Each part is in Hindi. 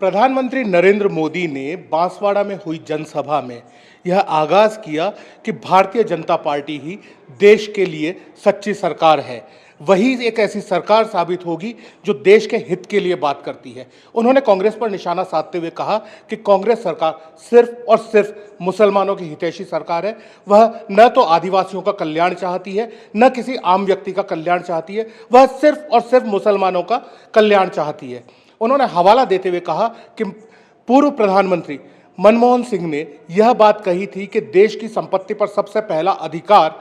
प्रधानमंत्री नरेंद्र मोदी ने बांसवाड़ा में हुई जनसभा में यह आगाज किया कि भारतीय जनता पार्टी ही देश के लिए सच्ची सरकार है। वही एक ऐसी सरकार साबित होगी जो देश के हित के लिए बात करती है। उन्होंने कांग्रेस पर निशाना साधते हुए कहा कि कांग्रेस सरकार सिर्फ और सिर्फ मुसलमानों की हितैषी सरकार है। वह न तो आदिवासियों का कल्याण चाहती है, न किसी आम व्यक्ति का कल्याण चाहती है। वह सिर्फ और सिर्फ मुसलमानों का कल्याण चाहती है। उन्होंने हवाला देते हुए कहा कि पूर्व प्रधानमंत्री मनमोहन सिंह ने यह बात कही थी कि देश की संपत्ति पर सबसे पहला अधिकार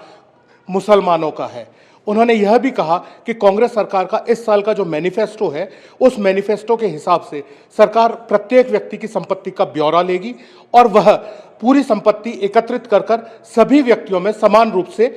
मुसलमानों का है। उन्होंने यह भी कहा कि कांग्रेस सरकार का इस साल का जो मैनिफेस्टो है, उस मैनिफेस्टो के हिसाब से सरकार प्रत्येक व्यक्ति की संपत्ति का ब्यौरा लेगी और वह पूरी संपत्ति एकत्रित कर कर सभी व्यक्तियों में समान रूप से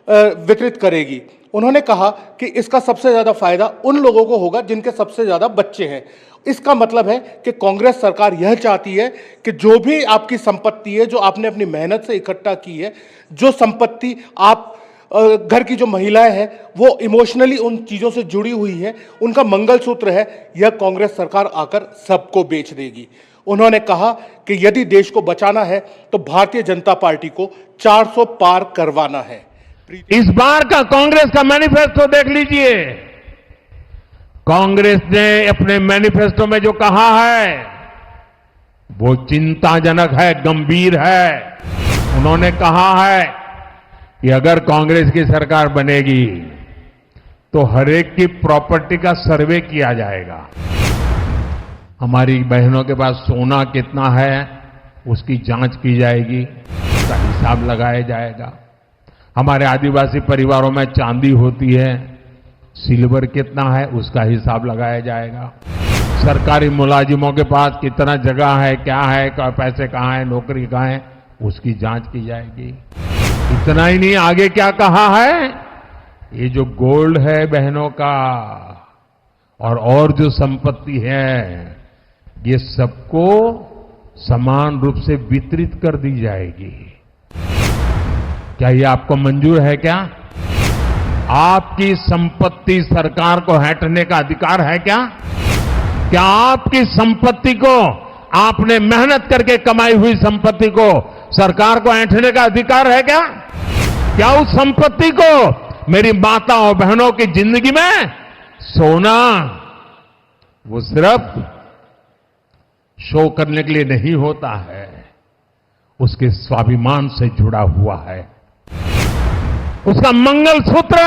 वितरित करेगी। उन्होंने कहा कि इसका सबसे ज़्यादा फायदा उन लोगों को होगा जिनके सबसे ज़्यादा बच्चे हैं। इसका मतलब है कि कांग्रेस सरकार यह चाहती है कि जो भी आपकी संपत्ति है, जो आपने अपनी मेहनत से इकट्ठा की है, जो संपत्ति आप घर की जो महिलाएं हैं वो इमोशनली उन चीज़ों से जुड़ी हुई हैं, उनका मंगलसूत्र है, यह कांग्रेस सरकार आकर सबको बेच देगी। उन्होंने कहा कि यदि देश को बचाना है तो भारतीय जनता पार्टी को 400 पार करवाना है। इस बार का कांग्रेस का मैनिफेस्टो देख लीजिए। कांग्रेस ने अपने मैनिफेस्टो में जो कहा है वो चिंताजनक है, गंभीर है। उन्होंने कहा है कि अगर कांग्रेस की सरकार बनेगी तो हर एक की प्रॉपर्टी का सर्वे किया जाएगा। हमारी बहनों के पास सोना कितना है उसकी जांच की जाएगी, उसका हिसाब लगाया जाएगा। हमारे आदिवासी परिवारों में चांदी होती है, सिल्वर कितना है उसका हिसाब लगाया जाएगा। सरकारी मुलाजिमों के पास कितना जगह है, क्या है, पैसे कहाँ है, नौकरी कहाँ है, उसकी जांच की जाएगी। इतना ही नहीं, आगे क्या कहा है, ये जो गोल्ड है बहनों का और जो संपत्ति है ये सबको समान रूप से वितरित कर दी जाएगी। क्या ये आपको मंजूर है? क्या आपकी संपत्ति सरकार को हटने का अधिकार है? क्या आपकी संपत्ति को, आपने मेहनत करके कमाई हुई संपत्ति को सरकार को ऐंठने का अधिकार है? क्या उस संपत्ति को मेरी माताओं बहनों की जिंदगी में सोना वो सिर्फ शो करने के लिए नहीं होता है, उसके स्वाभिमान से जुड़ा हुआ है। उसका मंगलसूत्र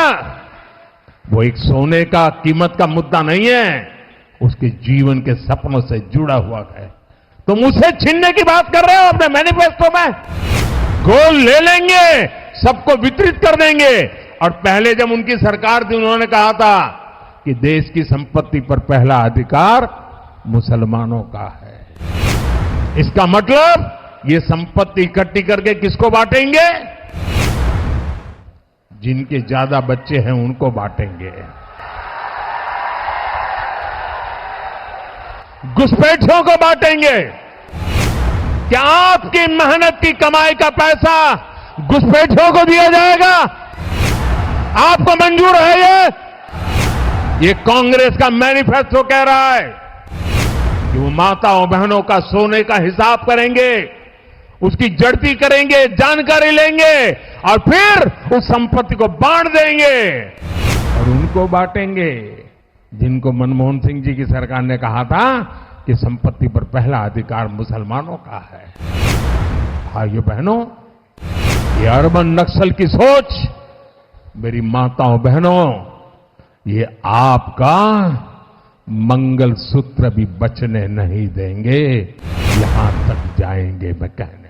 वो एक सोने का कीमत का मुद्दा नहीं है, उसके जीवन के सपनों से जुड़ा हुआ है। तुम उसे छीनने की बात कर रहे हो अपने मैनिफेस्टो में। गोल्ड ले लेंगे, सबको वितरित कर देंगे। और पहले जब उनकी सरकार थी उन्होंने कहा था कि देश की संपत्ति पर पहला अधिकार मुसलमानों का है। इसका मतलब ये संपत्ति इकट्ठी करके किसको बांटेंगे? जिनके ज्यादा बच्चे हैं उनको बांटेंगे। घुसपैठियों को बांटेंगे। क्या आपकी मेहनत की कमाई का पैसा घुसपैठियों को दिया जाएगा? आपको मंजूर है? ये कांग्रेस का मैनिफेस्टो कह रहा है कि वो माताओं बहनों का सोने का हिसाब करेंगे, उसकी जड़ती करेंगे, जानकारी लेंगे और फिर उस संपत्ति को बांट देंगे। और उनको बांटेंगे जिनको मनमोहन सिंह जी की सरकार ने कहा था कि संपत्ति पर पहला अधिकार मुसलमानों का है। भाइयों बहनों, ये अर्बन नक्सल की सोच, मेरी माताओं बहनों, ये आपका मंगलसूत्र भी बचने नहीं देंगे। यहां तक जाएंगे मैं कहने